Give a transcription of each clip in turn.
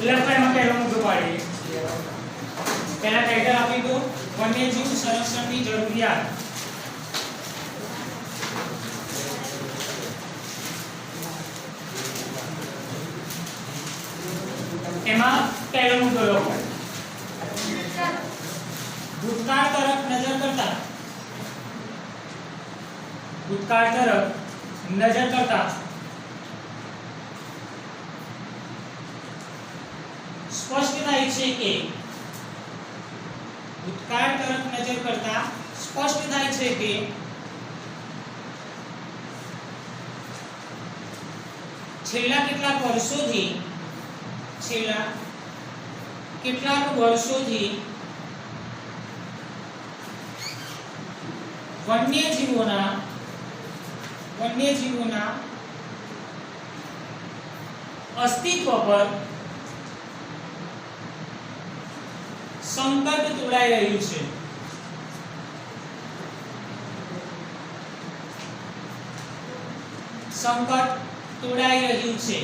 લખાઈમાં પહેલો મુદ્દો પાડીએ. પહેલા ટાઇટલ આપી દો વન્યજીવ સંરક્ષણની જરૂરિયાત. એમાં પહેલો મુદ્દો લખો ભૂતકાળ તરફ નજર કરતા. ભૂતકાળ તરફ નજર કરતા સ્પષ્ટ થાય છે કે ભૂતકાળ તરફ નજર કરતા સ્પષ્ટ થાય છે કે છેલ્લા કેટલાક વર્ષોથી વન્યજીવોના અસ્તિત્વ પર સંકટ તોડાઈ રહ્યું છે. સંકટ તોડાઈ રહ્યું છે.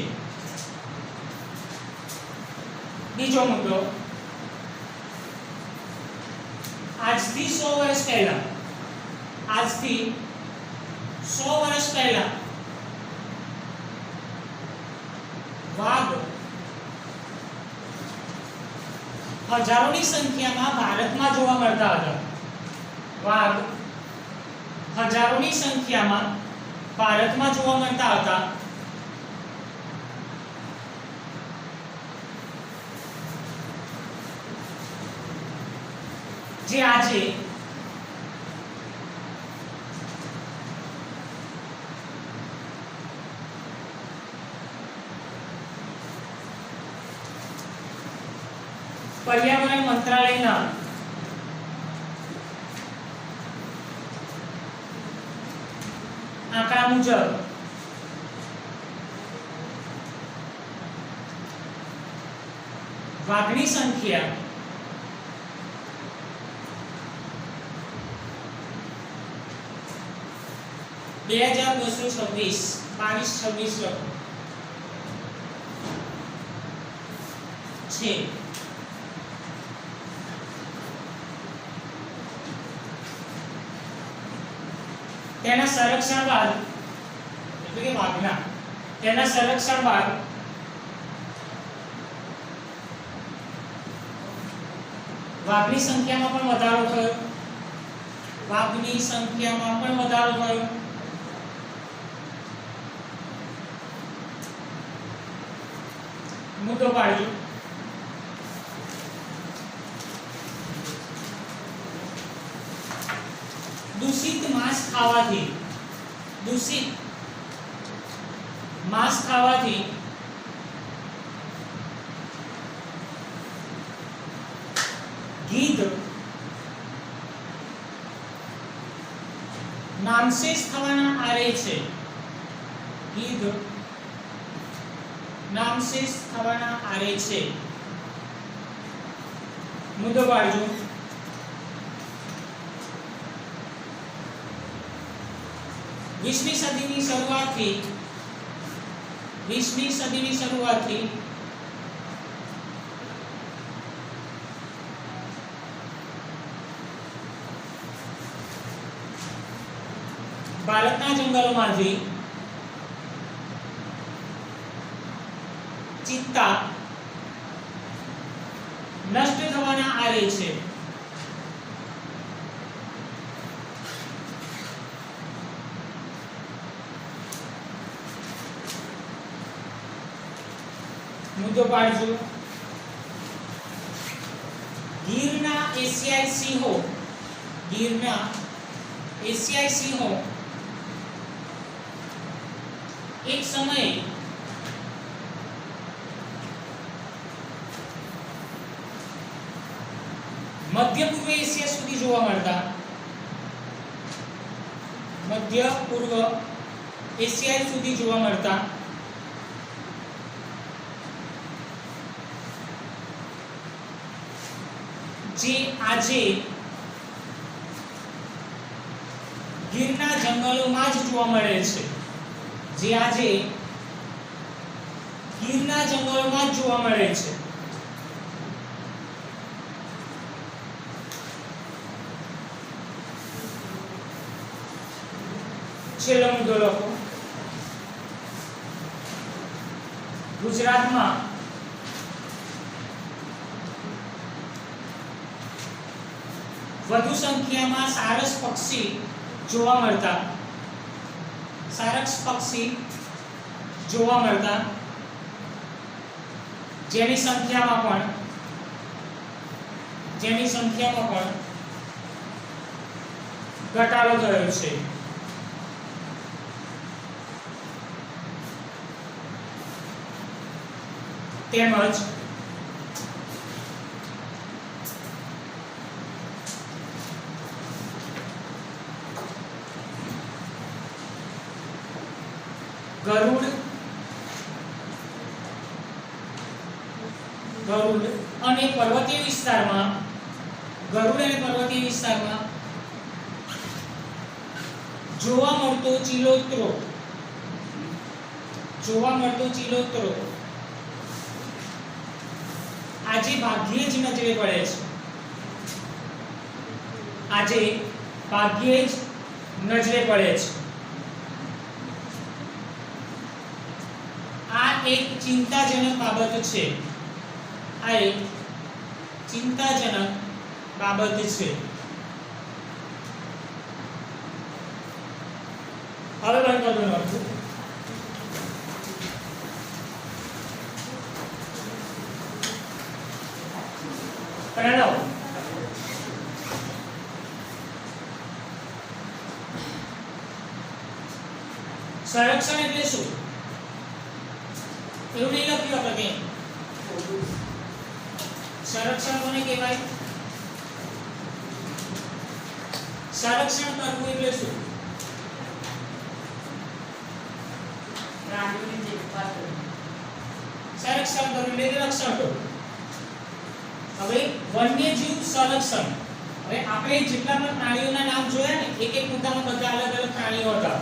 બીજો મુદ્દો આજથી 100 વર્ષ પહેલા વાઘ હજારોની સંખ્યામાં ભારતમાં જોવા મળતા હતા. વાઘ હજારોની સંખ્યામાં ભારતમાં જોવા મળતા હતા. જે આજે પર્યાવરણ મંત્રાલયના આંકડા મુજબ વાઘની સંખ્યા 2226 2226 છે. તેના સંરક્ષણ બાદ એટલે કે તેના સંરક્ષણ બાદ વાઘની સંખ્યામાં પણ વધારો થયો. મુદ્દો પાડ્યો દૂષિત માંસ ખાવાથી ગીધ નામશેષ થવાના આરે છે. મુદ્દો પાડજો 20મી સદીની શરૂઆતથી ભારતના જંગલોમાંથી ચિત્તા નષ્ટ થવાના આરે છે. મુદ્દો પાડજો ગીરના એશિયાઈ સિંહો એક સમયે મધ્ય પૂર્વ એશિયા સુધી જોવા મળતા. મધ્ય પૂર્વ એશિયા સુધી જોવા મળતા જે આજે ગીરના જંગલોમાં જ જોવા મળે છે. જે આજે ગીરના જંગલોમાં જ જોવા મળે છે. છેલ્લો મુદ્દો લખો. ગુજરાતમાં વધુ સંખ્યામાં સારસ પક્ષી જોવા મળતા, સારસ પક્ષી જોવા મળતા જેની સંખ્યામાં પણ ઘટાડો થયો છે. તેમજ ગરુડ અને પર્વતીય વિસ્તારમાં જોવા મળતો ચિલોતરો આજે ભાગ્યે જ નજરે પડે છે. આ એક ચિંતાજનક બાબત છે. હવે બંધ કરી દો. પ્રણવ સંરક્ષણ એટલે શું? એવું નહીં લખ્યું આપણે કે સંરક્ષણ કોને કહેવાય? સંરક્ષણ કરવું એટલે શું? સંરક્ષણ કરવું એટલે રક્ષણ કરવું. હવે વન્યજીવ સંરક્ષણ, હવે આપણે જેટલા પણ પ્રાણીઓના નામ જોયા ને, એક મુદ્દામાં બધા અલગ અલગ પ્રાણીઓ હતા.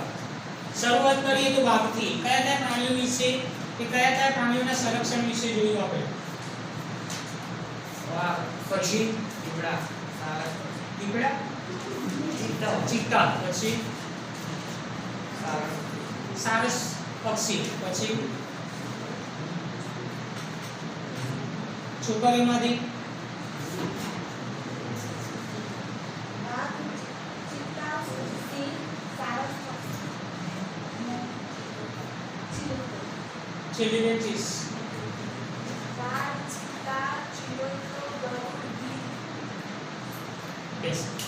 શરૂઆત કરીએ તો વાઘથી. કયા પ્રાણીઓ વિશે કે કયા પ્રાણીઓના સંરક્ષણ વિશે જોયું આપણે? વાઘ, પછી દીપડા, ચિત્તા, પછી સારસ પક્ષી, પછી છોકરીમાંથી ચેલિડેન્ટિસ.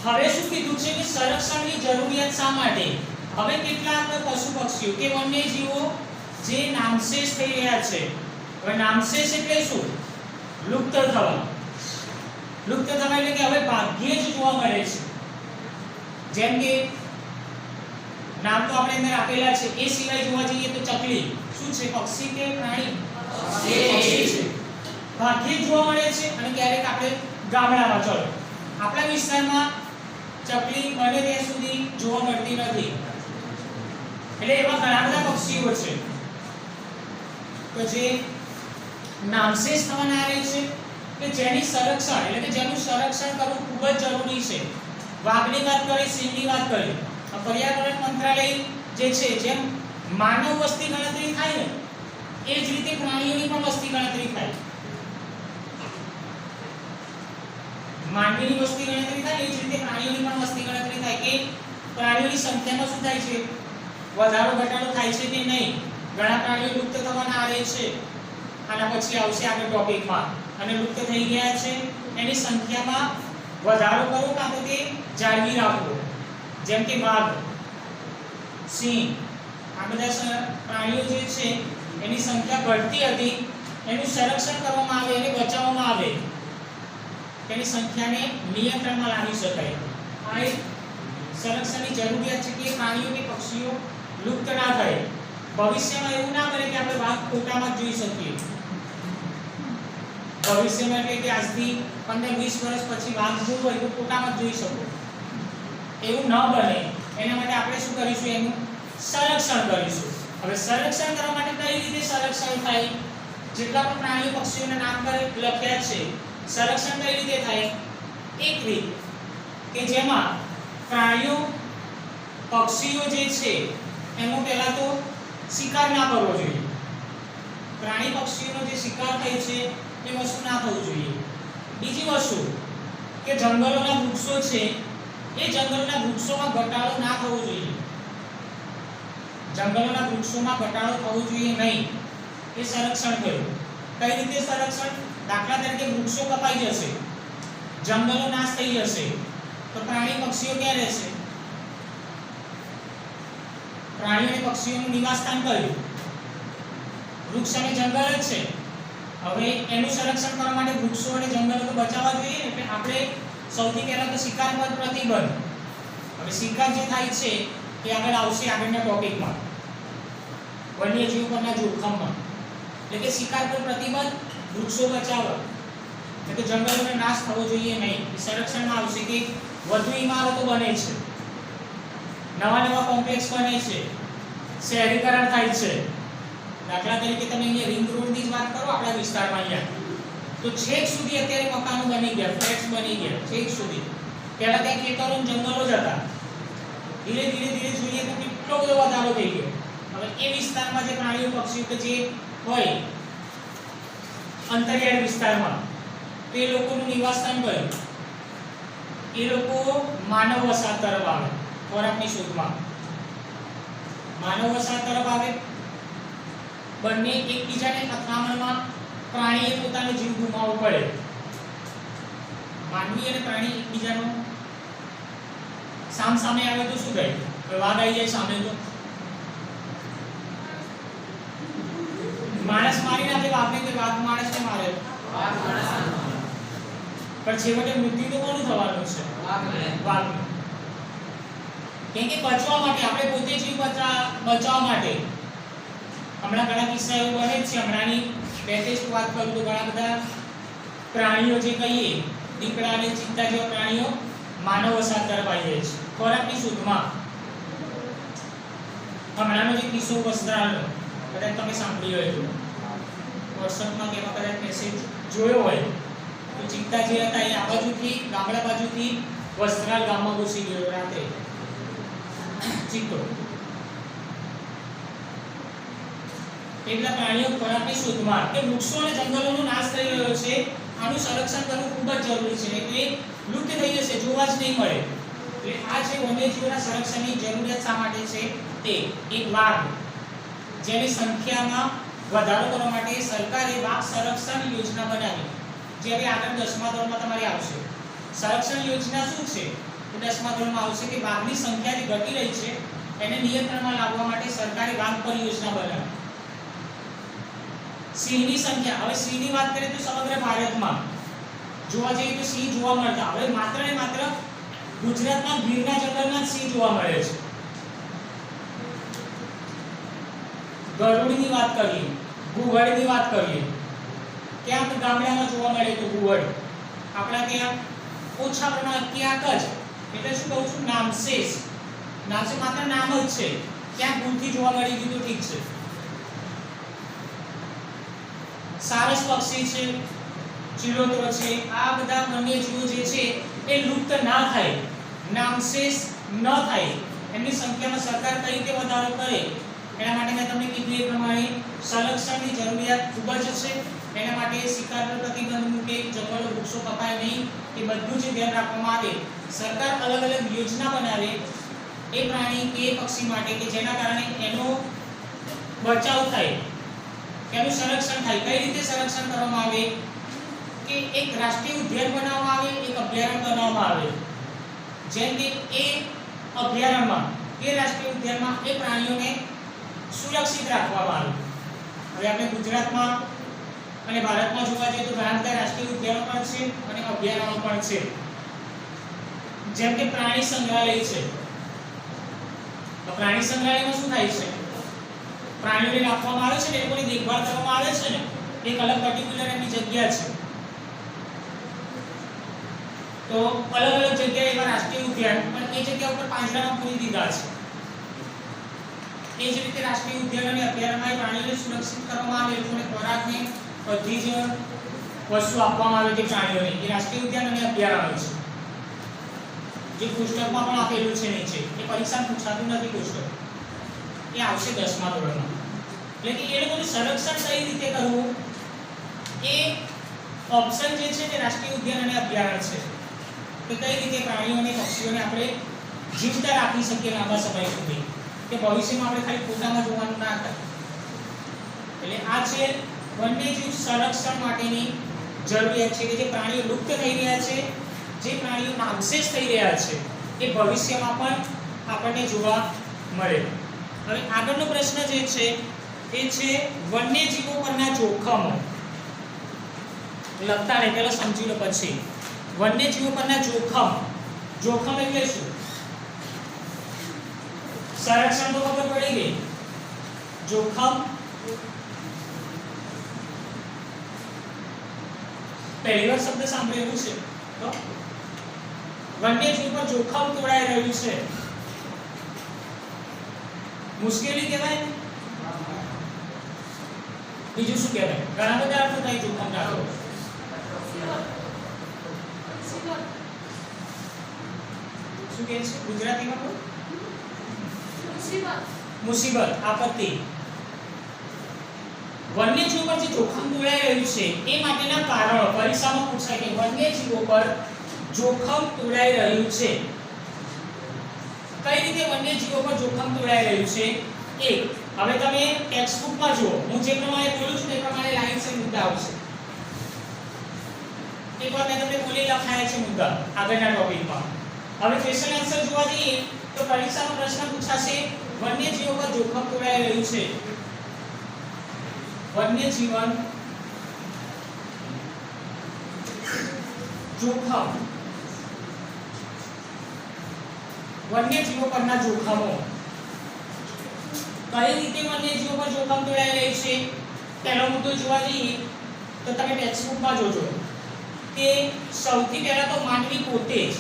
હવે શું કીધું છે કે સંરક્ષણની જરૂરિયાત શા માટે? હવે કેટલાક પશુ પક્ષીઓ કે વન્યજીવો જે નામશેષ થઈ રહ્યા છે. હવે નામશેષ એટલે શું? લુપ્ત થવા એટલે કે હવે ભાગ્યે જ જોવા મળે છે. જેમ કે નામ તો આપણે અંદર આપેલા છે. એ સિવાય જોવા જઈએ તો ચકલી શું છે? પક્ષી કે પ્રાણી? પક્ષી છે. ભાગ્યે જ જોવા મળે છે. અને ક્યારેક આપણે ગામડામાં, ચલો આપણા વિસ્તારમાં ચકલી બને ત્યાં સુધી જોવા મળતી નથી. એટલે એવા ઘણા બધા પક્ષીઓ છે તો જે નામશેષ થવાના આવે છે કે જેની સંરક્ષણ એટલે કે જેનું સંરક્ષણ કરવું ખૂબ જ જરૂરી છે. વાઘની વાત કરી, સિંહની વાત કરી. પર્યાવરણ મંત્રાલય જે છે, જેમ માનવ વસ્તી ગણતરી થાય ને એ જ રીતે પ્રાણીઓની પણ વસ્તી ગણતરી થાય. માનવીની વસ્તી ગણતરી થાય એ જ રીતે પ્રાણીઓની પણ વસ્તી ગણતરી થાય કે પ્રાણીઓની સંખ્યામાં શું થાય છે, વધારો ઘટાડો થાય છે કે નહીં. ઘણા પ્રાણીઓ લુપ્ત થવાના આવે છે. આના પછી આવશે આગળ ટોપિકમાં. અને લુપ્ત થઈ ગયા છે એની સંખ્યામાં વધારો કરો કાં તો તે જાળવી રાખો. જેમ કે વાઘ, સિંહ, આ બધા પ્રાણીઓ જે છે એની સંખ્યા ઘટતી હતી, એનું સંરક્ષણ કરવામાં આવે, એને બચાવવામાં આવે, તેની સંખ્યાને નિયંત્રણમાં લાવી શકાય. આ એક સંરક્ષણની જરૂરિયાત છે કે પ્રાણીઓ કે પક્ષીઓ લુપ્ત ના થાય. ભવિષ્યમાં એવું ના બને કે આપણે વાઘ ફોટામાં જોઈ શકીએ. ભવિષ્યમાં એટલે કે આજથી 15-20 વર્ષ પછી વાઘ જોવો હોય તો ફોટામાં જોઈ શકો. એવું ન બને એના માટે આપણે શું કરીશું? એનું સંરક્ષણ કરીશું. હવે સંરક્ષણ કરવા માટે કઈ રીતે સંરક્ષણ થાય? જેટલા પણ પ્રાણીઓ પક્ષીઓના નામ પર લખ્યા છે, સંરક્ષણ કઈ રીતે થાય? એક રીત કે જેમાં પ્રાણીઓ પક્ષીઓ જે છે એનો પહેલા તો શિકાર ના કરવો જોઈએ. પ્રાણી પક્ષીઓનો જે શિકાર થાય છે એ વસ્તુ ના થવું જોઈએ. બીજી વસ્તુ કે જંગલોના વૃક્ષો છે એ જંગલના વૃક્ષોમાં ઘટાડો ના થવો જોઈએ. જંગલોના વૃક્ષોમાં ઘટાડો થવો જોઈએ નહીં. એ સંરક્ષણ કર્યું. કઈ રીતે સંરક્ષણ? દાખલા તરીકે વૃક્ષો કપાઈ જશે, જંગલો નાશ થઈ જશે, તો પ્રાણી પક્ષીઓ ક્યાં રહેશે? પ્રાણીઓ અને પક્ષીઓનું નિવાસસ્થાન કયું? વૃક્ષ અને જંગલ જ છે. હવે એનું સંરક્ષણ કરવા માટે વૃક્ષો અને જંગલો તો બચાવવા જોઈએ. એટલે આપણે સૌથી પહેલા તો શિકાર પર પ્રતિબંધ. હવે શિકાર જે થાય છે એ આગળ આવશે આગળના ટોપિકમાં, વન્યજીવ પરના જોખમમાં. એટલે કે શિકાર પર પ્રતિબંધ, વૃક્ષો બચાવવા, એટલે જંગલોનો નાશ થવો જોઈએ નહીં. સંરક્ષણમાં આવશે કે વધુ ઇમારતો બને છે, નવા નવા કોમ્પ્લેક્સ બને છે, શહેરીકરણ થાય છે. દાખલા તરીકે તમે અહીંયા રિંગ રોડની જ વાત કરો આપણા વિસ્તારમાં અહીંયા, તો છેક સુધી અત્યારે મકાનો બની ગયા, ફ્લેટ્સ બની ગયા છેક સુધી. પહેલા ત્યાં ખેતરો અને જંગલો જ હતા. ધીરે ધીરે જોઈએ તો કેટલો બધો વધારો થઈ ગયો. હવે એ વિસ્તારમાં જે પ્રાણીઓ પક્ષીઓ કે જે હોય અંતરિયાળ વિસ્તારમાં, તે લોકોનું નિવાસસ્થાન કયું? એ લોકો માનવ વસાહત તરફ આવે, ખોરાકની શોધમાં માનવ વસાહત તરફ આવે. બંને એકબીજાને અથડામણમાં પ્રાણીએ પોતાનો જીવ ગુમાવવો પડે. માનવી અને પ્રાણી એકબીજાનો સામે આવે તો શું થાય? વાઘ આવી જાય સામે તો માણસ મારી નાખે વાઘને, કે વાઘ માણસને મારે? વાઘ માણસને મારે. પણ છેવટે મૃત્યુ તો કોનું થવાનું છે? વાઘનું. કેમ કે બચવા માટે, આપણે પોતે જીવ બચાવવા માટે હમણાં ઘણા કિસ્સા એવું બને છે. હમણાંની લેટેસ્ટ વાત કરું તો ઘણા બધા પ્રાણીઓ જે કહીએ, દીપડા અને ચિત્તા જેવા પ્રાણીઓ માનવ વસાહત તરફ આવી જાય છે ખોરાકની શોધમાં. હમણાંનો જે કિસ્સો વસ્ત્રાલનો કદાચ તમે સાંભળ્યો હોય તો, વોટ્સઅપમાં કે એમાં કદાચ મેસેજ જોયો હોય તો, ચિત્તા જે હતા એ આ બાજુથી ગામડા બાજુથી વસ્ત્રાલ ગામમાં ઘૂસી ગયો રાત્રે ચિત્તો. એટલા પ્રાણીઓ ખોરાકની શોધમાં, કે વૃક્ષો અને જંગલોનો નાશ થઈ રહ્યો છે, આનું સંરક્ષણ કરવું ખૂબ જ જરૂરી છે. એટલે લુપ્ત થઈ જશે, જોવા જ નહીં મળે. એટલે આ છે વન્યજીવોના સંરક્ષણની જરૂરિયાત શા માટે છે તે. એક વાઘ, જેની સંખ્યામાં વધારો કરવા માટે સરકારે વાઘ સંરક્ષણ યોજના બનાવી, જે હવે આગળ 10મા ધોરણમાં તમારી આવશે. સંરક્ષણ યોજના શું છે? તો 10મા ધોરણમાં આવશે કે વાઘની સંખ્યા જે ઘટી રહી છે એને નિયંત્રણમાં લાવવા માટે સરકારે વાઘ પર યોજના બનાવી. સિંહની સંખ્યા, હવે સિંહની વાત કરીએ તો સમગ્ર ભારતમાં જોવા જઈએ તો સિંહ જોવા મળતા, હવે માત્ર ને માત્ર ગુજરાતમાં ગીરના જંગલમાં સિંહ જોવા મળે છે. ગરુડની વાત કરીએ, ઘુવડની વાત કરીએ, ક્યાંક ગામડામાં જોવા મળે તો ઘુવડ, આપણા ત્યાં ઓછા પ્રમાણ ક્યાંક જ, એટલે શું કહું છું, નામશેષ માત્ર નામ જ છે, ક્યાંક ભૂલથી જોવા મળી ગયું તો ઠીક છે. સારસ પક્ષી છે, ચિલોતરો છે, આ બધા વન્યજીવો જે છે એ લુપ્ત ના થાય, નામશેષ ન થાય, એમની સંખ્યામાં સરકાર કઈ રીતે વધારો કરે એના માટે મેં તમને કીધું એ પ્રમાણે સંરક્ષણની જરૂરિયાત ખૂબ જ છે. એના માટે શિકાર પર પ્રતિબંધ મૂકે, જંગલો વૃક્ષો કપાય નહીં, એ બધું જ ધ્યાન રાખવામાં આવે. સરકાર અલગ અલગ યોજના બનાવે એ પ્રાણી કે પક્ષી માટે, કે જેના કારણે એનો બચાવ થાય, એનું સંરક્ષણ થાય. કઈ રીતે સંરક્ષણ કરવામાં આવે? કે એક રાષ્ટ્રીય ઉદ્યાન બનાવવામાં આવે, એક અભયારણ્ય બનાવવામાં આવે. જેમ કે એ અભયારણ્યમાં, એ રાષ્ટ્રીય ઉદ્યાનમાં એ પ્રાણીઓને સુરક્ષિત રાખવામાં આવે. હવે આપણે ગુજરાતમાં અને ભારતમાં જોવા જઈએ તો ઘણા બધા રાષ્ટ્રીય ઉદ્યાનો પણ છે અને અભયારણ્યો પણ છે. જેમ કે પ્રાણી સંગ્રહાલય છે. તો પ્રાણી સંગ્રહાલયમાં શું થાય છે? પ્રાણીઓને રાખવામાં આવે છે ને, એ લોકોની દેખભાળ કરવામાં આવે છે ને, એક અલગ પર્ટિક્યુલર એમની જગ્યા છે. તો અલગ અલગ જગ્યાએ એવા રાષ્ટ્રીય ઉદ્યાન, પણ એ જગ્યા ઉપર પાંજરામાં પૂરી દીધા છે. એ જ રીતે રાષ્ટ્રીય ઉદ્યાન અને અભયારણ્યમાં પ્રાણીઓને સુરક્ષિત કરવામાં આવે, એ લોકોને ખોરાકને બધી જ વસ્તુ આપવામાં આવે તે પ્રાણીઓને. એ રાષ્ટ્રીય ઉદ્યાન અને અભયારણ્ય છે. જે પુસ્તકમાં પણ આપેલું છે નીચે, એ પરીક્ષામાં પૂછાતું નથી પુસ્તક, એ આવશે 10મા ધોરણમાં. એટલે કે એ લોકોનું સંરક્ષણ કઈ રીતે કરવું, એ ઓપ્શન જે છે તે રાષ્ટ્રીય ઉદ્યાન અને અભયારણ્ય છે. તો કઈ રીતે પ્રાણીઓ અને પક્ષીઓને આપણે જીવતા રાખી શકીએ લાંબા સમય સુધી, કે ભવિષ્યમાં આપણે ખાલી ફોટામાં જોવાનું ના થાય. એટલે આ છે વન્યજીવ સંરક્ષણ માટેની જરૂરિયાત છે, કે જે પ્રાણીઓ લુપ્ત થઈ રહ્યા છે, જે પ્રાણીઓ નામશેષ થઈ રહ્યા છે, એ ભવિષ્યમાં પણ આપણને જોવા મળે. હવે આગળનો પ્રશ્ન જે છે એ છે વન્યજીવો પરના જોખમો. લખતા રહે, પહેલા સમજી લો પછી. વન્યજીવો પરના જોખમ. જોખમ એટલે શું? સંરક્ષણ તો ખબર પડી ગઈ. જોખમ પહેલી વાર શબ્દ સાંભળેલું છે તો વન્યજીવ પર જોખમ તોડાઈ રહ્યું છે, મુશ્કેલી કહેવાય. બીજું શું કહેવાય? ઘણા બધા અર્થ થાય જોખમ ડાળો. શું કહે છે ગુજરાતીમાં? મુસીબત, આપત્તિ. વન્યજીવો પર જે જોખમ તોડાઈ રહ્યું છે એ માટેના કારણો પરીક્ષામાં પૂછાય કે વન્યજીવો પર જોખમ તોડાઈ રહ્યું છે. કઈ રીતે વન્યજીવો પર જોખમ તોડાઈ રહ્યું છે? એક, હવે તમે ટેક્સ્ટબુકમાં જુઓ, હું જે પ્રમાણે બોલું છું તે પ્રમાણે લાઈન સે મુદ્દા આવશે. એકવાર મેં તમને બોલી લખાયા છે મુદ્દા આગળના ટોપિકમાં. હવે ક્વેશ્ચન આન્સર જોવા જઈએ તો પરીક્ષામાં પ્રશ્ન પૂછાશે વન્યજીવો પર જોખમ તોડાઈ રહ્યું છે. વન્યજીવન જોખમ, વન્યજીવો પરના જોખમો. કઈ રીતે વન્યજીવો પર જોખમ તોડાઈ રહ્યું છે? પહેલો મુદ્દો જોવા જઈએ તો તમે ટેક્સ્ટબુકમાં જોજો કે સૌથી પહેલા તો માનવી પોતે જ,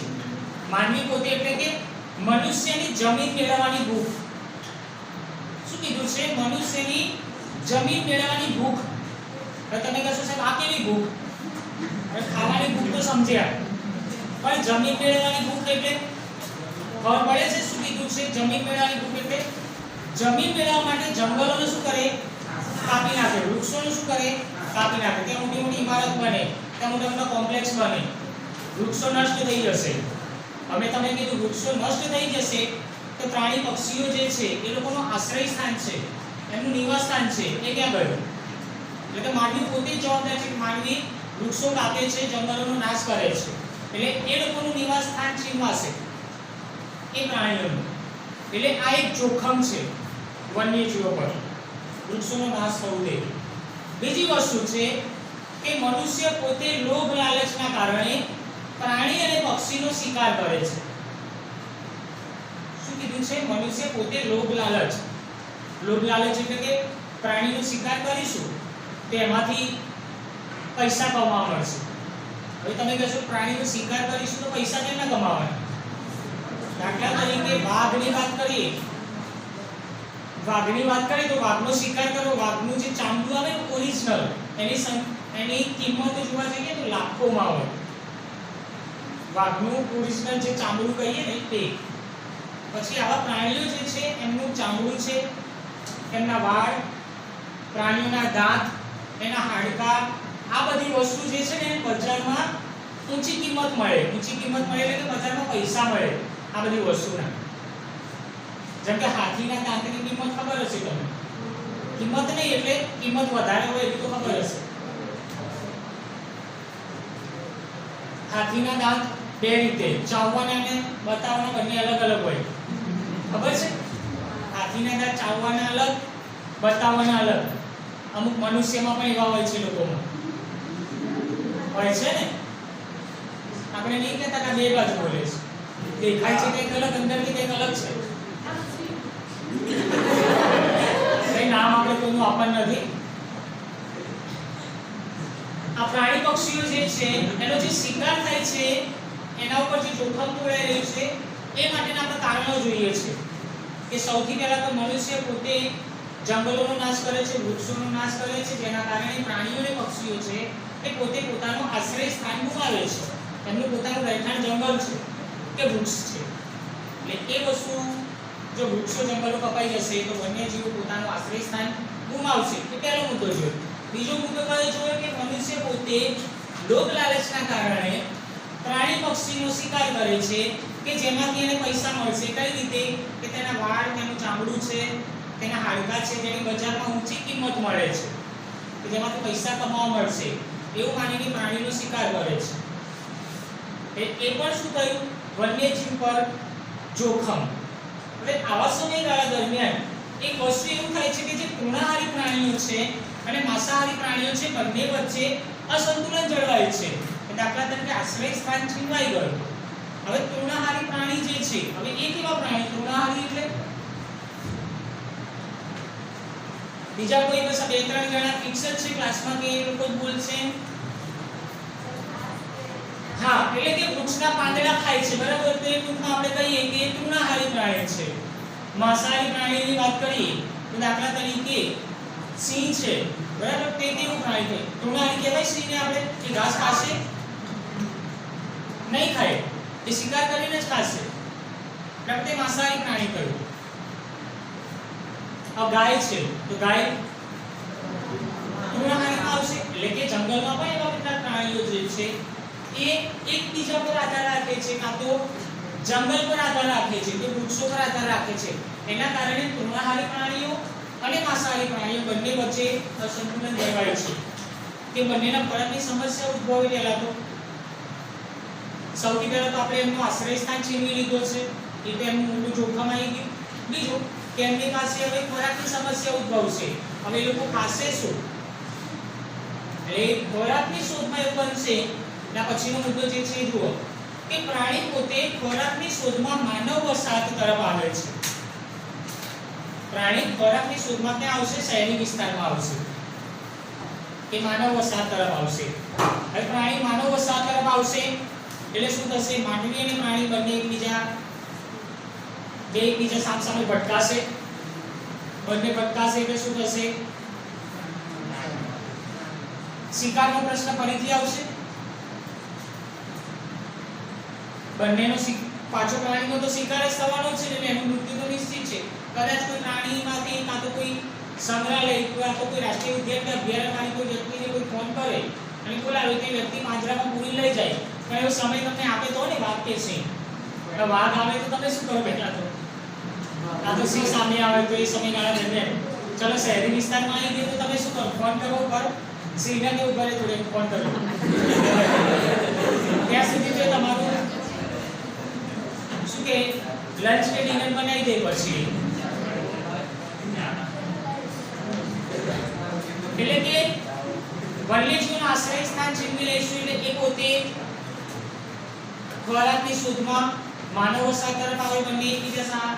માનવી પોતે એટલે કે મનુષ્યની જમીન મેળવવાની ભૂખ. શું કીધું છે? મનુષ્યની જમીન મેળવવાની ભૂખ. હવે તમે કહેશો સાહેબ આ કેવી ભૂખ? હવે ખાવાની ભૂખ તો સમજ્યા, પણ જમીન મેળવવાની ભૂખ એટલે ખબર પડે છે શું કીધું છે? જમીન મેળવવાની ભૂખ એટલે જમીન મેળવવા માટે જંગલોને શું કરે? કાપી નાખે. વૃક્ષોને શું કરે? કાપી નાખે. ત્યાં મોટી મોટી ઇમારત બને, ત્યાં મોટા મોટા કોમ્પ્લેક્સ બને, વૃક્ષો નષ્ટ થઈ જશે. હવે તમે કીધું વૃક્ષો નષ્ટ થઈ જશે તો પ્રાણી પક્ષીઓ જે છે એ લોકોનું આશ્રય સ્થાન છે, એમનું નિવાસ સ્થાન છે, એ ક્યાં ગયું? એટલે કે માનવી પોતે જ જવાબદાર છે કે માનવી વૃક્ષો કાપે છે, જંગલોનો નાશ કરે છે, એટલે એ લોકોનું નિવાસ સ્થાન છીનવાશે એ પ્રાણીઓનું. એટલે આ એક જોખમ છે વન્યજીવો પર, વૃક્ષોનો નાશ થવું દે. બીજી વસ્તુ છે કે મનુષ્ય પોતે લોભ લાલચના કારણે પ્રાણી અને પક્ષીનો શિકાર કરે છે. શું કીધું છે? મનુષ્ય પોતે લોભ લાલચ. લોભ લાલચ એટલે કે પ્રાણીનો શિકાર કરીશું તો એમાંથી પૈસા કમાવા મળશે. હવે તમે કહેશો પ્રાણીનો શિકાર કરીશું તો પૈસા કેમ ના કમાવાના? દાખલા તરીકે વાઘની વાત કરીએ, વાઘની વાત કરીએ તો વાઘનો શિકાર કરો, વાઘનું જે ચામડું આવે ને ઓરિજિનલ, એની કિંમત જોવા જઈએ તો લાખોમાં હોય. વાઘનું ઓરિજિનલ જે ચામડું કહીએ ને તે. પછી આવા પ્રાણીઓ જે છે એમનું ચામડું છે, એમના વાળ, પ્રાણીઓના દાંત, એના હાડકાં, આ બધી વસ્તુ જે છે ને બજારમાં ઊંચી કિંમત મળે. ઊંચી કિંમત મળે એટલે કે બજારમાં પૈસા મળે આ બધી વસ્તુના. જેમ કે હાથીના દાંતની કિંમત ખબર હશે તમને? કિંમત નહીં એટલે કિંમત વધારે હોય એટલી તો ખબર હશે. હાથીના દાંત બે રીતે, ચાવવાના અને બતાવવાના બંને અલગ અલગ હોય. ખબર છે? હાથીના દાંત ચાવવાના અલગ, બતાવવાના અલગ. અમુક મનુષ્યમાં પણ એવા હોય છે, લોકોમાં હોય છે ને. આપણે નહીં કહેતા કે બે બાજુ બોલે છે, દેખાય છે કંઈક અલગ, અંદરથી કંઈક અલગ છે. કઈ નામ આપણે કોઈનું આપવાનું નથી. આ પ્રાણી પક્ષીઓ જે છે એનો જે શિકાર થાય છે એના ઉપર જે જોખમ તોડાઈ રહ્યું છે એ માટેના આપણે કારણો જોઈએ છે. કે સૌથી પહેલા તો મનુષ્ય પોતે જંગલોનો નાશ કરે છે, વૃક્ષોનો નાશ કરે છે, જેના કારણે પ્રાણીઓ અને પક્ષીઓ છે એ પોતે પોતાનું આશ્રય સ્થાન ગુમાવે છે. એમનું પોતાનું રહેઠાણ જંગલ છે, કે વૃક્ષ છે. એટલે એ વસ્તુ જો વૃક્ષો જંગલો કપાઈ જશે તો વન્યજીવો પોતાનું આશ્રય સ્થાન ગુમાવશે. એ પહેલો મુદ્દો જોયો. બીજો મુદ્દો કયો જોયો કે મનુષ્ય પોતે લોક લાલચના કારણે પ્રાણી પક્ષીનો શિકાર કરે છે કે જેમાંથી એને પૈસા મળશે. કઈ રીતે? કે તેના વાળ, તેનું ચામડું છે, તેના હાડકાં છે જેની બજારમાં ઊંચી કિંમત મળે છે, કે જેમાંથી પૈસા કમાવા મળશે એવું માનીને પ્રાણીનો શિકાર કરે છે. એ પણ શું થયું? વન્યજીવ પર જોખમ. એટલે આવા સમયગાળા દરમિયાન એક વસ્તુ એવું થાય છે કે જે તૃણાહારી પ્રાણીઓ છે અને માંસાહારી પ્રાણીઓ છે બંને વચ્ચે અસંતુલન જળવાય છે. દાખલા તરીકે આશ્રય સ્થાન છીનવાઈ ગયું. હવે તૃણાહારી પ્રાણી જે છે, હવે એ કેવા પ્રાણી? તૃણાહારી એટલે બીજા કોઈ બસ બે ત્રણ જણા ફિક્સ જ છે ક્લાસમાં કે એ લોકો જ બોલશે. હા, એટલે કે વૃક્ષના પાંદડા ખાય છે, બરાબર? તો એ ટૂંકમાં આપણે કહીએ કે તૃણાહારી પ્રાણી છે. માંસાહારી પ્રાણીની વાત કરીએ તો દાખલા તરીકે સિંહ છે, બરાબર? તે કેવું પ્રાણી છે? તૃણાહારી કહેવાય સિંહને આપણે? કે ઘાસ ખાશે? નહીં ખાય, એ શિકાર કરીને જ ખાશે. એટલે તે માંસાહારી પ્રાણી કહ્યું. अब गाय છે તો ગાય તૃણાહારીમાં આવશે. એટલે કે જંગલમાં પણ એવા કેટલાક પ્રાણીઓ જે છે એ એકબીજા પર આધાર રાખે છે, કાં તો જંગલ પર આધાર રાખે છે, કે વૃક્ષો પર આધાર રાખે છે. એના કારણે તૃણાહારી પ્રાણીઓ અને માંસાહારી પ્રાણીઓ બંને વચ્ચે અસંતુલન જળવાય છે. કે બંનેના ખોરાકની સમસ્યા ઉદ્ભવે. પહેલા તો સૌથી પહેલા તો આપણે એમનો આશ્રય સ્થાન છીનવી લીધો છે, એ તો એમનું મોટું જોખમ આવી ગયું. બીજું કે એમની પાસે હવે ખોરાકની સમસ્યા ઉદ્ભવશે. હવે એ લોકો ખાશે શું? એટલે ખોરાકની શોધમાં એ બનશે. એના પછીનો મુદ્દો જે છે જુઓ કે પ્રાણી પોતે ખોરાકની શોધમાં માનવ વસાહત તરફ આવે છે. પ્રાણી ખોરાકની શોધમાં ક્યાં આવશે? શહેરી વિસ્તારમાં આવશે, કે માનવ વસાહત તરફ આવશે. હવે પ્રાણી માનવ વસાહત તરફ આવશે એટલે શું થશે? માનવી અને પ્રાણી બંને એકબીજા સામસામે ભટકાશે. બંને ભટકાશે એટલે શું થશે? શિકારનો પ્રશ્ન ફરીથી આવશે. બંનેનો પાછો પ્રાણીનો તો શિકાર જ થવાનો છે ને, એનું મૃત્યુ તો નિશ્ચિત છે. કદાચ કોઈ પ્રાણીમાંથી કાં તો કોઈ સંગ્રહાલય અથવા તો કોઈ રાષ્ટ્રીય ઉદ્યાન કે અભયારણ્યમાંથી કોઈ વ્યક્તિને કોઈ ફોન કરે અને બોલાવે તે વ્યક્તિ પાંજરામાં પૂરી લઈ જાય, પણ એવો સમય તમને આપે તો ને વાઘ કે સિંહ. વાઘ આવે તો તમે શું કરો? પહેલા તો આ તો સિંહ સામે આવે તો એ સમયગાળા દરમિયાન ચલો શહેરી વિસ્તારમાં આવી ગયો તો તમે શું કરો? ફોન કરવો પર સિંહને કે ઉભા રહે થોડે ફોન કરો. ત્યાં સુધી જો તમારું શું કે લંચ કે ડિનર બનાવી દે પછી. એટલે કે વન્યજીવોનું આશ્રય સ્થાન છીનવી લઈશું એટલે એ પોતે ખોરાકની શોધમાં માનવ વસાહત તરફ આવે. બંને એકબીજા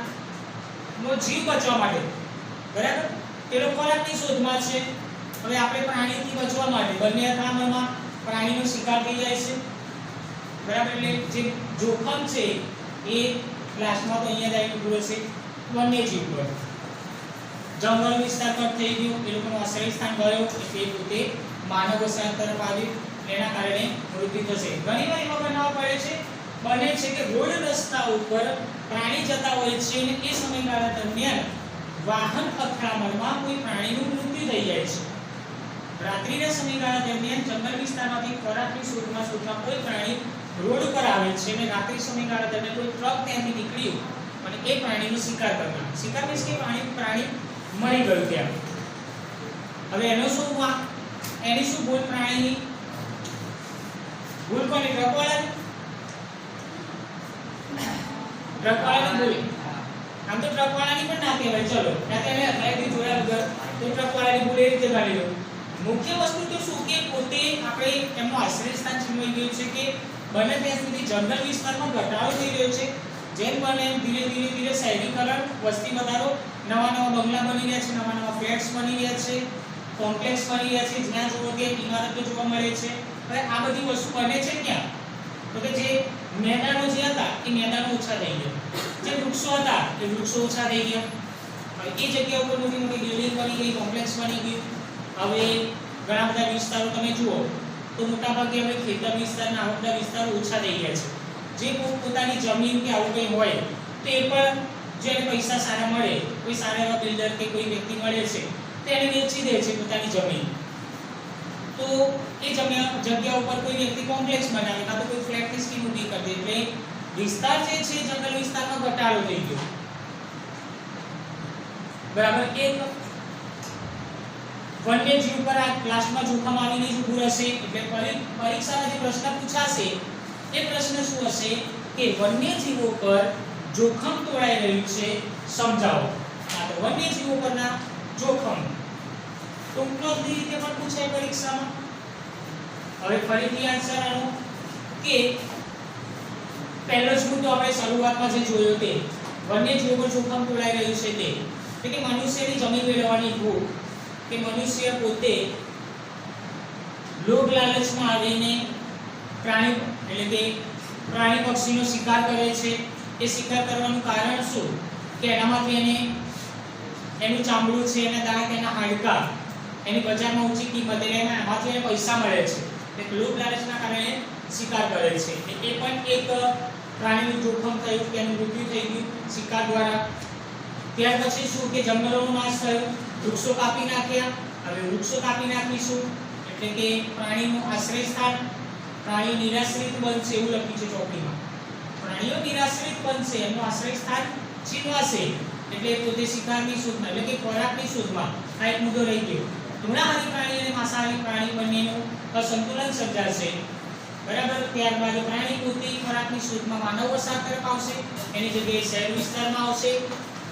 નો જીવ બચવા માટે, બરાબર? પેલો ખોરાકની શોધમાં છે. હવે આપણે પ્રાણીથી બચવા માટે બંને અથડામણમાં પ્રાણીનો શિકાર થઈ જાય છે, બરાબર? એટલે જે જોખમ છે એ ક્લાસમાં તો અહીંયા જ આવીને પૂરો છે વન્યજીવ પર. જંગલ વિસ્તાર પર થઈ ગયો, એ લોકોનું આશ્રય સ્થાન ગયો એટલે પોતે માનવ વસાહત તરફ આવ્યું, એના કારણે મૃત્યુ થશે. ઘણી વાર એવા બનાવ પડે છે, બને છે કે રોડ રસ્તા ઉપર પ્રાણી જતા હોય છે અને એ સમયગાળા દરમિયાન વાહન અથડામણમાં કોઈ પ્રાણીનું મૃત્યુ થઈ જાય છે. રાત્રિના સમયગાળા દરમિયાન જંગલ વિસ્તારમાંથી ખોરાકની શોધમાં કોઈ પ્રાણી રોડ પર આવે છે અને રાત્રિ સમયગાળા દરમિયાન કોઈ ટ્રક ત્યાંથી નીકળ્યું અને એ પ્રાણીનો શિકાર કરનાર. શિકાર મીન્સ કે પ્રાણી મરી ગયું ત્યાં. હવે એનો શું એની શું ભૂલ? પ્રાણીની ભૂલ કોની? ટ્રકવાળાની. ટ્રકવાળાની ભૂલ. આમ તો ટ્રકવાળાની પણ ના કહેવાય. ચલો ત્યાં એને અથડાઈથી જોયા વગર તો ટ્રકવાળાની ભૂલ એ રીતે ગાડી લો. મુખ્ય વસ્તુ તો શું કે પોતે આપણે એમનું આશ્રય સ્થાન છીનવાઈ ગયું છે કે બને ત્યાં સુધી જંગલ વિસ્તારમાં ઘટાડો થઈ રહ્યો છે. જેમ બને એમ ધીરે ધીરે શહેરીકરણ, વસ્તી વધારો, નવા બંગલા બની રહ્યા છે, નવા ફ્લેટ્સ બની રહ્યા છે, કોમ્પ્લેક્સ બની રહ્યા છે, જ્યાં જુઓ ત્યાં ઇમારતો જોવા મળે છે. હવે આ બધી વસ્તુ બને છે ક્યાં? તો કે જે મેદાનો જે હતા એ મેદાનો ઓછા થઈ ગયા, જે વૃક્ષો હતા એ વૃક્ષો ઓછા થઈ ગયા. હવે એ જગ્યા ઉપર મોટી મોટી બિલ્ડિંગ બની ગઈ, કોમ્પ્લેક્સ બની ગયું. હવે ઘણા બધા વિસ્તારો તમે જુઓ તો મોટાભાગે હવે ખેતર વિસ્તારના આવા બધા વિસ્તારો ઓછા થઈ ગયા છે. જે પોતાની જમીન કે આવું કંઈ હોય તો એ પણ જેને પૈસા સારા મળે, કોઈ સારા એવા બિલ્ડર કે કોઈ વ્યક્તિ મળે છે તો એને વેચી દે છે પોતાની જમીન. તો એ જગ્યા ઉપર કોઈ વ્યક્તિ કોમ્પ્લેક્સ બનાવે કાં તો કોઈ ફ્લેટની સ્કીમ ઊભી કરી દે, એટલે વિસ્તાર જે છે જંગલ વિસ્તારમાં ઘટાડો થઈ ગયો. બરાબર. એક વન્યજીવ પર આ ક્લાસમાં જોખમ આવીને જ ઊભું રહેશે, એટલે પરીક્ષામાં જે પ્રશ્ન પૂછાશે એ પ્રશ્ન શું હશે કે વન્યજીવો પર જોખમ તોડાઈ રહ્યું છે સમજાવો. આ તો વન્યજીવો પરના જોખમ ટૂંકનોંધની રીતે પણ પૂછાય પરીક્ષામાં. હવે ફરીથી આન્સર આનો કે પહેલો જ મુદ્દો આપણે શરૂઆતમાં જે જોયો તે વન્યજીવો પર જોખમ તોડાઈ રહ્યું છે તે એટલે કે મનુષ્યની જમીન મેળવવાની ભૂખ કે મનુષ્ય પોતે લોભ લાલચમાં આવીને પ્રાણી પક્ષીનો શિકાર કરે છે. એ શિકાર કરવાનું કારણ શું કે એનામાંથી એનું ચામડું છે, એના દાંત, એના હાડકાં એની બજારમાં ઊંચી કિંમતે એમાંથી એને પૈસા મળે છે. એટલે લોભ લાલચના કારણે શિકાર કરે છે. એ પણ એક પ્રાણીનું જોખમ થયું કે એનું મૃત્યુ થઈ ગયું શિકાર દ્વારા. ત્યાર પછી શું કે જંગલોનો નાશ થયો, વૃક્ષો કાપી નાખ્યા. હવે વૃક્ષો કાપી નાખીશું એટલે કે પ્રાણીનું આશ્રય સ્થાન, પ્રાણીઓ નિરાશ્રિત બનશે એવું લખ્યું છે ચોપડીમાં. પ્રાણીઓ નિરાશ્રિત બનશે, એમનું આશ્રય સ્થાન છીનવાશે એટલે પોતે શિકારની શોધમાં એટલે કે ખોરાકની શોધમાં આ એક મુદ્દો રહી ગયો. તૃણાહારી પ્રાણી અને માંસાહારી પ્રાણી બંનેનું અસંતુલન સર્જાશે. બરાબર. ત્યારબાદ પ્રાણી પોતે ખોરાકની શોધમાં માનવ વસાહત તરફ આવશે, એની જગ્યાએ શહેર વિસ્તારમાં આવશે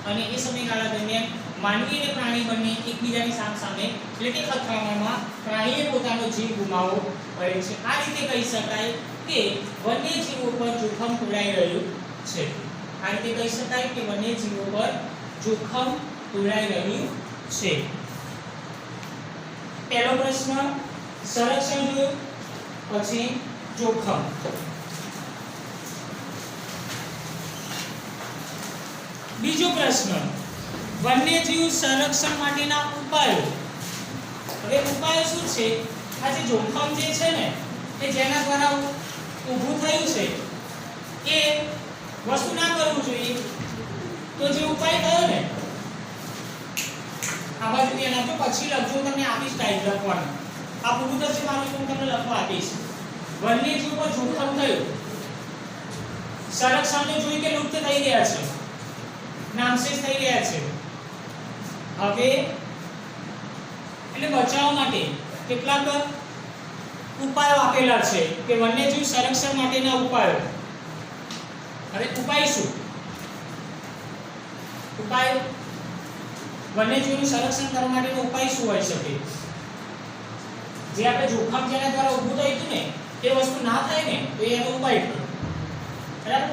અને એ સમયગાળા દરમિયાન માનવી અને પ્રાણી બંને એકબીજાની સામસામે એટલે કે અથડામણમાં પ્રાણીએ પોતાનો જીવ ગુમાવવો પડે છે. આ રીતે કહી શકાય કે વન્યજીવો પર જોખમ તોડાઈ રહ્યું છે. આ રીતે કહી શકાય કે વન્યજીવો પર જોખમ તોડાઈ રહ્યું છે. પહેલો પ્રશ્ન સંરક્ષણ જોયું, પછી જોખમ. બીજો પ્રશ્ન વન્યજીવ સંરક્ષણ માટેના ઉપાયો. હવે ઉપાય શું છે? આ જે જોખમ જે છે ને એ જેના દ્વારા ઊભું થયું છે એ વસ્તુ ના કરવું જોઈએ. તો જે ઉપાય થયો ને આ બાજુ એના તો પછી લખજો, તમને આપીશ ટાઈપ લખવાનું. આ પૂરું થશે મારું હું તમને લખવા આપીશ. વન્યજીવ પર જોખમ થયું, સંરક્ષણને જોઈ કે લુપ્ત થઈ ગયા છે, નામશેષ થઈ ગયા છે. હવે એટલે બચાવ માટે કેટલાક ઉપાયો આપેલા છે કે વન્યજીવ સંરક્ષણ માટેના ઉપાયો. હવે ઉપાય શું? ઉપાય વન્યજીવનું સંરક્ષણ કરવા માટેનો ઉપાય શું હોઈ શકે? જે આપણે જોખમ જેના દ્વારા ઊભું થયું હતું ને એ વસ્તુ ના થાય ને તો એનો ઉપાય કરો. બરાબર.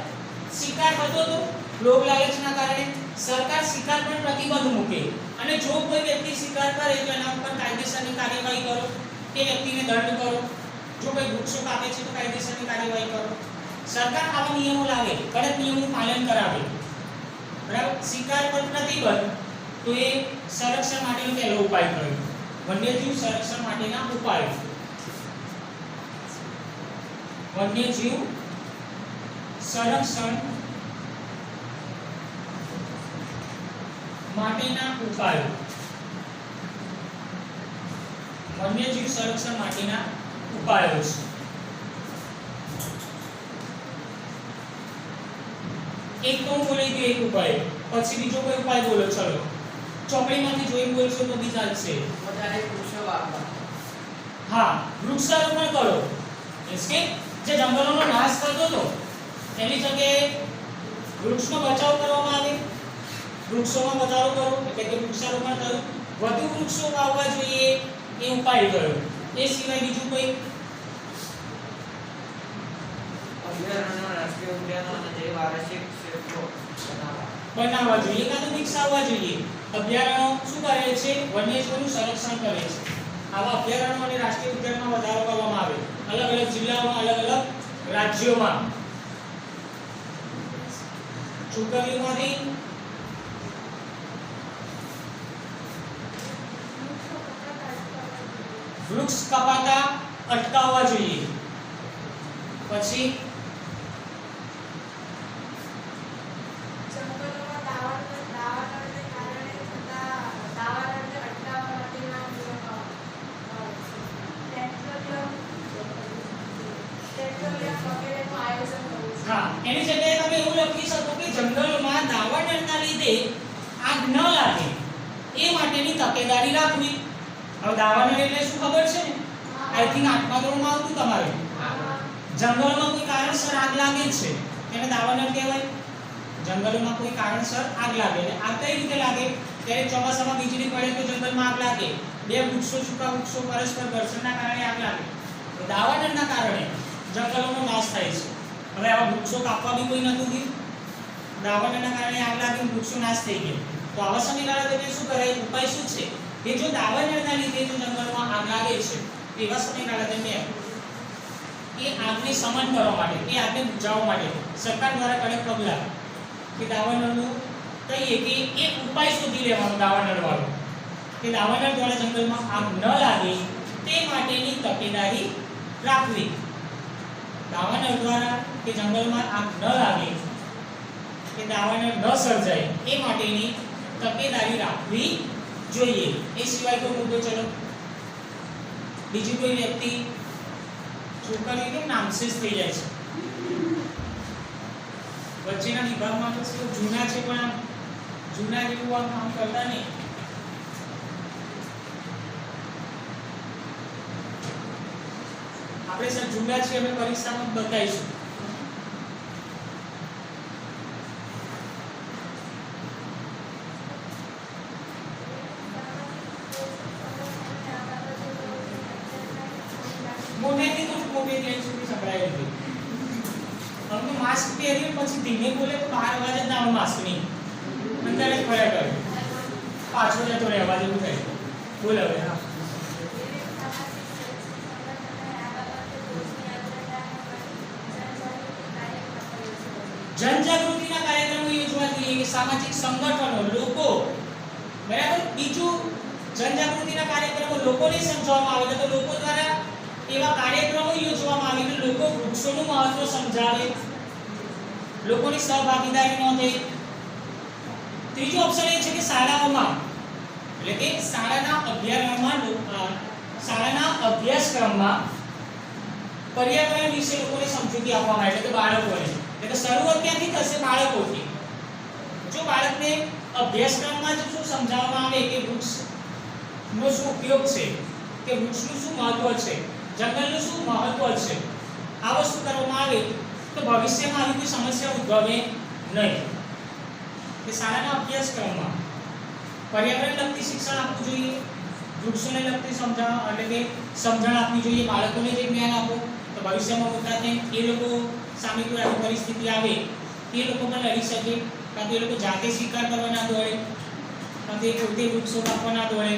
શિકાર થતો હતો લોભ લાલચના કારણે, સરકાર શિકાર પર પ્રતિબંધ મૂકે અને જો કોઈ વ્યક્તિ શિકાર કરે તો એના ઉપર કાયદેસરની કાર્યવાહી કરો, તે વ્યક્તિને દંડ કરો. જો કોઈ વૃક્ષો કાપે છે તો કાયદેસરની કાર્યવાહી કરો. સરકાર આવા નિયમો લાવે, કડક નિયમોનું પાલન કરાવે. બરાબર. શિકાર પર પ્રતિબંધ તો એ સંરક્ષણ માટેનો પહેલો ઉપાય કર્યો. વન્યજીવ સંરક્ષણ માટેના ઉપાયો. વન્યજીવ સંરક્ષણ માટેના ઉપાયો. વન્યજીવ સંરક્ષણ માટેના ઉપાયો છે. એક તો બોલી દઉં એક ઉપાય, પછી બીજો કોઈ ઉપાય બોલો. ચલો ચોપડીમાંથી જોઈ બોલશો તો બી ચાલશે. વધારે વૃક્ષો વાવવા. હા, વૃક્ષારોપણ કરો. એટલે કે જે જંગલોનો નાશ થતો હતો એની જગ્યાએ વૃક્ષનો બચાવ કરવામાં આવે, વૃક્ષોમાં વધારો કરો એટલે કે વૃક્ષારોપણ કરો. વધુ વૃક્ષો વાવવા જોઈએ એ ઉપાય કર્યો. એ સિવાય બીજું કોઈ અભયારણ્યો, રાષ્ટ્રીય ઉદ્યાનો અને જૈવવાર્ષિક ક્ષેત્રો બનાવવા જોઈએ કાં તો વિકસાવવા જોઈએ. અભયારણ્યો શું કરે છે? વન્યજીવોનું સંરક્ષણ કરે છે. આવા અભયારણ્યો અને રાષ્ટ્રીય ઉદ્યાનમાં વધારો કરવામાં આવે અલગ અલગ જિલ્લાઓમાં, અલગ અલગ રાજ્યોમાં. ચૂકવણીમાંથી વૃક્ષ કપાતા અટકાવવા જોઈએ. પછી હા, એની જગ્યાએ તમે એવું લખી શકો કે જંગલોમાં દાવાનળના લીધે આગ ન લાગે એ માટેની તકેદારી રાખવી. હવે દાવાનળ એટલે શું ખબર છે ને? આઈ થિંક 8મા ધોરણમાં આવતું તમારે. જંગલોમાં કોઈ કારણસર આગ લાગે છે એને દાવાનળ કહેવાય. જંગલોમાં કોઈ કારણસર આગ લાગે એટલે આગ કઈ રીતે લાગે? ત્યારે ચોમાસામાં વીજળી પડે તો જંગલમાં આગ લાગે. બે વૃક્ષો સૂકા વૃક્ષો પરસ્પર ઘર્ષણના કારણે આગ લાગે. તો દાવાનળના કારણે જંગલોનો નાશ થાય છે. હવે આવા વૃક્ષો કાપવા બી કોઈ નતું ગયું. દાવાનળના કારણે આગ લાગી વૃક્ષો નાશ થઈ ગયા. તો આવા સમયગાળા દરમિયાન શું કરાય? ઉપાય શું છે કે જો દાવાનળના લીધે જો જંગલમાં આગ લાગે છે એવા સમયગાળા દરમિયાન એ આગને શમન કરવા માટે, એ આગને બુઝાવવા માટે સરકાર દ્વારા કડક પગલાં કે દાવાનળનું કહીએ કે એક ઉપાય શોધી લેવાનો દાવાનળ વાળો કે દાવાનળ દ્વારા જંગલમાં આગ ન લાગે તે માટેની તકેદારી રાખવી. દાવાનળ દ્વારા કે જંગલમાં આગ ન લાગે કે દાવાનળ ન સર્જાય એ માટેની તકેદારી રાખવી જોઈએ. એ સિવાય કોઈ મુદ્દો? ચલો બીજી કોઈ વ્યક્તિ છોકરી કેમ નામશેષ થઈ જાય છે? વચ્ચેના વિભાગમાં તો શું જૂના છે પણ આમ જૂના જેવું આમ કામ કરતા નહીં. આપણે સર જૂના છીએ, અમે પરીક્ષામાં બતાવીશું. મોટેથી તો મોટેથી અહીં સુધી સંભળાય હતી. અમને માસ્ક પહેર્યું પછી ધીમે બોલે તો બહાર અવાજ જ ના આવે માસ્કની અંદર જ ફર્યા કરે, પાછો જતો રહે અવાજ એવું થાય. બોલ હવે. જનજાગૃતિના કાર્યક્રમો યોજવા જોઈએ. સામાજિક સંગઠનો, લોકો, બરાબર. બીજું જનજાગૃતિના કાર્યક્રમો લોકોને સમજાવવામાં આવે તો લોકો દ્વારા એવા કાર્યક્રમો યોજવામાં આવે કે લોકો વૃક્ષોનું મહત્વ સમજાવે, લોકોની સહભાગીદારી નોંધે. ત્રીજો ઓપ્શન એ છે કે શાળાઓમાં એટલે કે શાળાના અભ્યાસક્રમમાં પર્યાવરણ વિશે લોકોને સમજૂતી આપવામાં આવે એટલે કે બાળકોને. એટલે શરૂઆત ક્યાંથી થશે? બાળકોથી. જો બાળકને અભ્યાસક્રમમાં જ શું સમજાવવામાં આવે કે વૃક્ષનો શું ઉપયોગ છે, કે વૃક્ષનું શું મહત્વ છે, જંગલનું શું મહત્વ છે, આ વસ્તુ કરવામાં આવે તો ભવિષ્યમાં આવી કોઈ સમસ્યા ઉદ્ભવે નહીં. કે શાળાના અભ્યાસક્રમમાં પર્યાવરણ લગતી શિક્ષણ આપવું જોઈએ, વૃક્ષોને લગતી સમજણ આપવી જોઈએ, બાળકોને જે જ્ઞાન આપો તો ભવિષ્યમાં મોટા થઈને એ લોકો સામે કોઈ આવી પરિસ્થિતિ આવે એ લોકો પણ લડી શકે. કાં તો એ લોકો જાતે શિકાર કરવા ના દોડે, કાં તો એ પોતે વૃક્ષો કાપવા ના દોડે.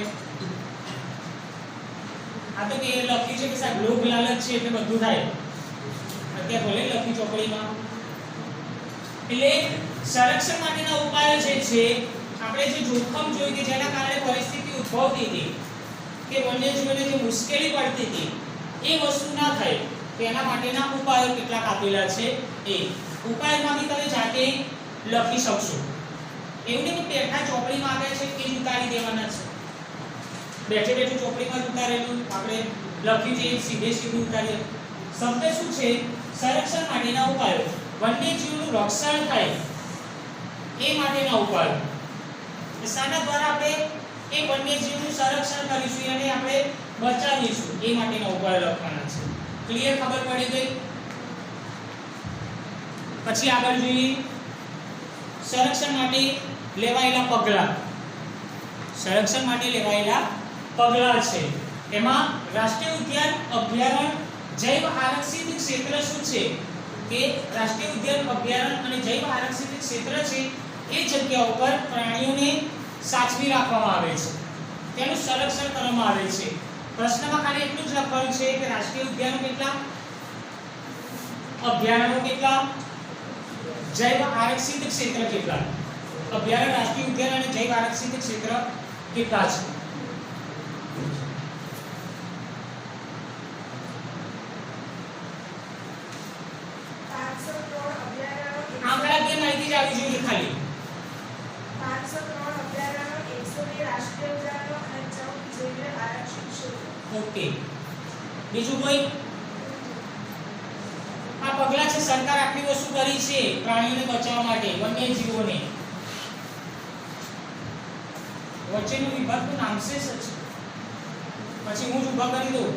આ તો કે લખ્યું છે કે સાહેબ લોભ લાલચ છે એટલે બધું થાય, અત્યારે ભલે લખ્યું ચોપડીમાં. એટલે સંરક્ષણ માટેના ઉપાયો જે છે આપણે જે જોખમ જોઈ કે જેના કારણે પરિસ્થિતિ ઉદ્ભવતી હતી કે વન્યજીવોને જે મુશ્કેલી પડતી હતી એ વસ્તુ ના થાય તેના માટેના ઉપાયો કેટલાક આપેલા છે. એ ઉપાયમાં બી તમે જાતે લખી શકશો. એવું નહીં કે પેઠા ચોપડીમાં આવે છે કે ઉતારી દેવાના છે. બેઠે બેઠે ચોપડીમાં ઉતારેલું આપણે લખ્યું છે એ સીધે સીધું ઉતારીએ. શબ્દ શું છે? સંરક્ષણ માટેના ઉપાયો. વન્યજીવનું રક્ષણ થાય એ માટેના ઉપાયો. શાના દ્વારા આપણે એ વન્યજીવનું સંરક્ષણ કરીશું અને આપણે બચાવીશું એ માટેના ઉપાયો લખવાના છે. ક્લિયર? ખબર પડી ગઈ? પછી આગળ જોઈએ સંરક્ષણ માટે લેવાયેલા પગલાં. સંરક્ષણ માટે લેવાયેલા પગલાં છે એમાં રાષ્ટ્રીય ઉદ્યાન, અભયારણ્ય, જૈવ આરક્ષિત ક્ષેત્ર શું છે કે રાષ્ટ્રીય ઉદ્યાન, અભયારણ્ય અને જૈવ આરક્ષિત ક્ષેત્ર છે એ જગ્યાઓ પર પ્રાણીઓને સાચવી રાખવામાં આવે છે, તેનું સંરક્ષણ કરવામાં આવે છે. પ્રશ્નમાં ખાલી એટલું જ લખવાનું છે કે રાષ્ટ્રીય ઉદ્યાનો કેટલા, અભયારણ્યો કેટલા, જૈવ આરક્ષિત ક્ષેત્ર કેટલા. અભયારણ્ય, રાષ્ટ્રીય ઉદ્યાન અને જૈવ આરક્ષિત ક્ષેત્ર કેટલા છે. આંકડાકીય માહિતી જ આવી જોઈએ ખાલી. 503 અભયારણ્યો, 102 રાષ્ટ્રીય ઉદ્યાનો અને 14 જૈવ આરક્ષિત ક્ષેત્રો. ઓકે. બીજું કોઈ? આ પગલાં છે સરકાર આટલી વસ્તુ કરી છે પ્રાણીઓને બચાવવા માટે, વન્યજીવોને. વચ્ચેનો વિભાગ તો નામશેષ જ છે, પછી હું જ ઊભા કરી દઉં.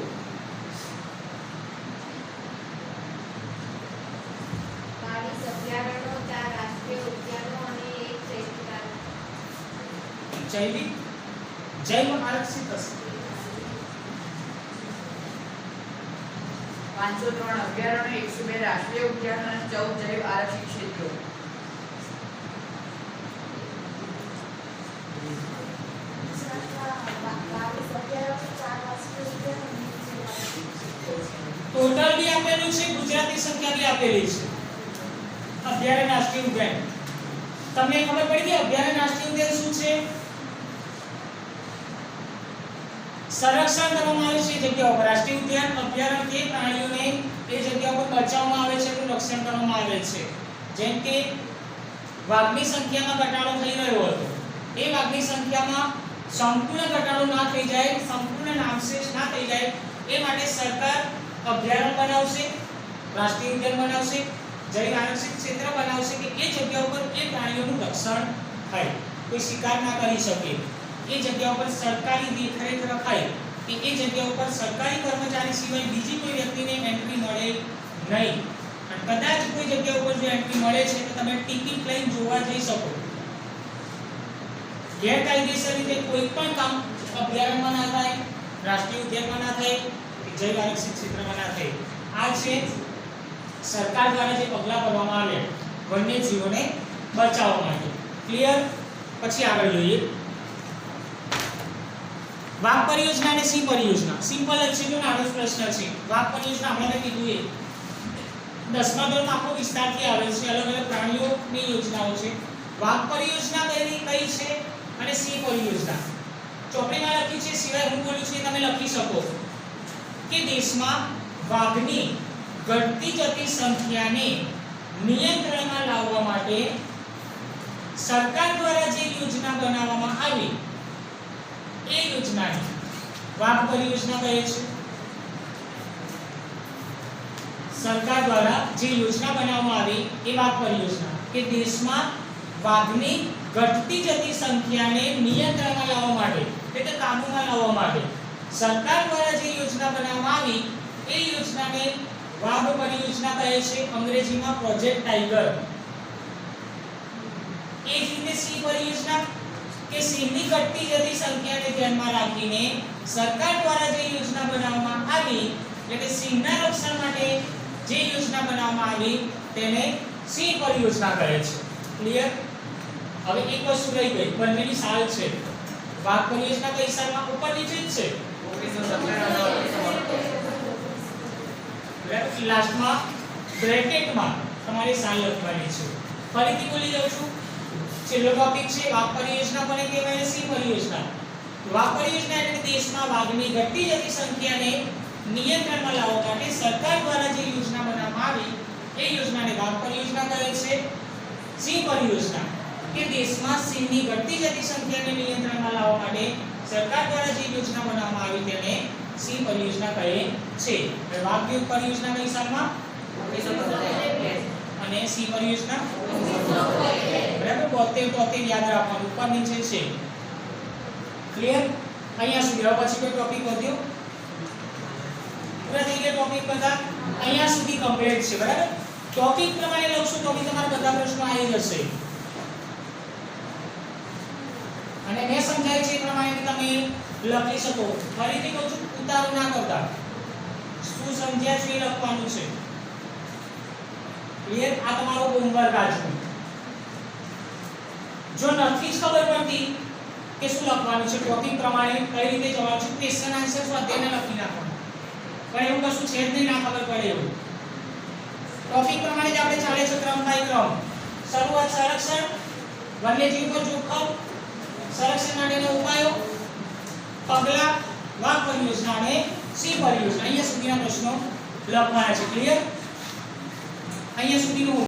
બાવીસ અભયારણ્યો, 4 રાષ્ટ્રીય ઉદ્યાનો અને 1 જૈવિક જૈવ આરક્ષિત હશે. 503 અભયારણ્ય, 102 રાષ્ટ્રીય ઉદ્યાનો અને 14 જૈવ આરક્ષિત ક્ષેત્રો. ગુજરાતમાં 22 અભયારણ્યો, 4 રાષ્ટ્રીય ઉદ્યાનો અને 1 જૈવ ટોટલ બી આપેલું છે, ગુજરાતની સંખ્યા બી આપેલી છે. અભયારણ્ય રાષ્ટ્રીય ઉદ્યાન તમને ખબર પડી કે અભયારણ્ય રાષ્ટ્રીય ઉદ્યાન શું છે? સંરક્ષણ કરવામાં આવે છે જગ્યાઓ પર. રાષ્ટ્રીય ઉદ્યાન અભયારણ્ય તે પ્રાણીઓને એ જગ્યા પર બચાવવામાં આવે છે, એનું રક્ષણ કરવામાં આવે છે. જેમ કે વાઘની સંખ્યામાં ઘટાડો થઈ રહ્યો હતો, એ વાઘની સંખ્યામાં સંપૂર્ણ ઘટાડો ના થઈ જાય, સંપૂર્ણ નામશેષ ના થઈ જાય, એ માટે સરકાર અભયારણ્ય બનાવશે, રાષ્ટ્રીય ઉદ્યાન બનાવશે, જૈવ આરક્ષિત ક્ષેત્ર બનાવશે કે એ જગ્યા ઉપર એ પ્રાણીઓનું રક્ષણ થાય, કોઈ શિકાર ના કરી શકે. એ જગ્યા ઉપર સરકારી દેખરેખ રખાય કે એ જગ્યા ઉપર સરકારી કર્મચારી સિવાય બીજી કોઈ વ્યક્તિને એન્ટ્રી મળે નહીં. અને કદાચ કોઈ જગ્યા ઉપર જો એન્ટ્રી મળે છે તો તમે ટિકિટ લઈને જોવા જઈ શકો. ગેરકાયદેસર રીતે કોઈ પણ કામ અભયારણ્યમાં ના થાય, રાષ્ટ્રીય ઉદ્યાનમાં ના થાય, જૈવ આરક્ષિત ક્ષેત્રમાં ના થાય. આ છે સરકાર દ્વારા જે પગલાં ભરવામાં આવ્યા વન્યજીવોને બચાવવા માટે. ક્લિયર? પછી આગળ જોઈએ વાઘ પરિયોજના અને સિંહ પરિયોજના. સિમ્પલ જ છે, જો નાનો પ્રશ્ન છે. વાઘ પરિયોજના આપણે કીધું એ 10મા ધોરણમાં આખો વિસ્તારથી આવે છે, અલગ અલગ પ્રાણીઓની યોજનાઓ છે. વાઘ પરિયોજના કઈ છે અને સિંહ પરિયોજના ચોપડીમાં લખી છે, સિવાય હું બોલું છું એ તમે લખી શકો કે દેશમાં વાઘની ઘટતી જતી સંખ્યાને નિયંત્રણમાં લાવવા માટે સરકાર દ્વારા જે યોજના બનાવવામાં આવી એ યોજનાને વાઘ પરિયોજના કહે છે. સરકાર દ્વારા જે યોજના બનાવવામાં આવી એ વાઘ પરિયોજના, કે દેશમાં વાઘની ઘટતી જતી સંખ્યાને નિયંત્રણમાં લાવવા માટે, એટલે કાબૂમાં લાવવા માટે સરકાર દ્વારા જે યોજના બનાવવામાં આવી એ યોજનાને વાઘ પરિયોજના કહે છે, અંગ્રેજીમાં પ્રોજેક્ટ ટાઈગર. એ જ રીતે સિંહ પરિયોજના કે સિંહની ઘટતી જતી સંખ્યાને ધ્યાનમાં રાખીને સરકાર દ્વારા જે યોજના બનાવવામાં આવી, એટલે કે સિંહના રક્ષણ માટે જે યોજના બનાવવામાં આવી તેને સિંહ પરિયોજના કહે છે. ક્લિયર? હવે એક વસ્તુ રહી ગઈ, બંનેની સાલ છે. વાઘ પરિયોજના કઈ સાલમાં? ઉપર નીચે જ છે. 1917 લાસ્ટમાં બ્રેકેટમાં તમારી સાલ લખવાની છે. ફરીથી બોલી જાઉં છું, છેલ્લો ટોપિક છે વાઘ પરિયોજના કોને કહેવાય અને સિંહ પરિયોજના. વાઘ પરિયોજના એટલે કે દેશમાં વાઘની ઘટતી જતી સંખ્યાને નિયંત્રણમાં લાવવા માટે સરકાર દ્વારા જે યોજના બનાવવામાં આવી એ યોજનાને વાઘ પરિયોજના કહે છે. સિંહ પરિયોજના કે દેશમાં સિંહની ઘટતી જતી સંખ્યાને નિયંત્રણમાં લાવવા માટે સરકાર દ્વારા જે યોજના બનાવવામાં આવી તેને સિંહ પરિયોજના કહે છે. વાઘ પરિયોજના કઈ સાલમાં? 1917 અને સિંહ પરિયોજના બરાબર 72 યાદ રાખવાનું, ઉપર નીચે છે. ક્લિયર? અહીંયા સુધી. હવે પછી કોઈ ટોપિક વધ્યો? પૂરા થઈ ગયા ટોપિક બધા? અહીંયા સુધી કમ્પ્લીટ છે. બરાબર? ટોપિક પ્રમાણે લખશો તો બી તમારા બધા પ્રશ્નો આવી જશે. અને મેં સમજાય છે એ પ્રમાણે તમે લખી શકો. ફરીથી કહું છું, ઉતારો ના કરતા, શું સમજ્યા છે એ લખવાનું છે. ક્લિયર? આ તમારો હોમવર્ક આજનો. જો નથી જ ખબર પડતી કે શું લખવાનું છે, ટોપિક પ્રમાણે કઈ રીતે જવાબ છે, ક્વેશ્ચન આન્સર સ્વાધ્યાયને લખી નાખવાનું. પણ એવું કશું છે જ નહીં, ના ખબર પડે એવું. ટોપિક પ્રમાણે જ આપણે ચાલે છે, ક્રમ બાય ક્રમ. શરૂઆત સંરક્ષણ, વન્યજીવ પર જોખમ, સંરક્ષણ માટેના ઉપાયો, પગલાં, વાઘ પરિયોજના અને સિંહ પરિયોજના. અહીંયા સુધીના પ્રશ્નો લખવાના છે. ક્લિયર? અહીંયા સુધીનું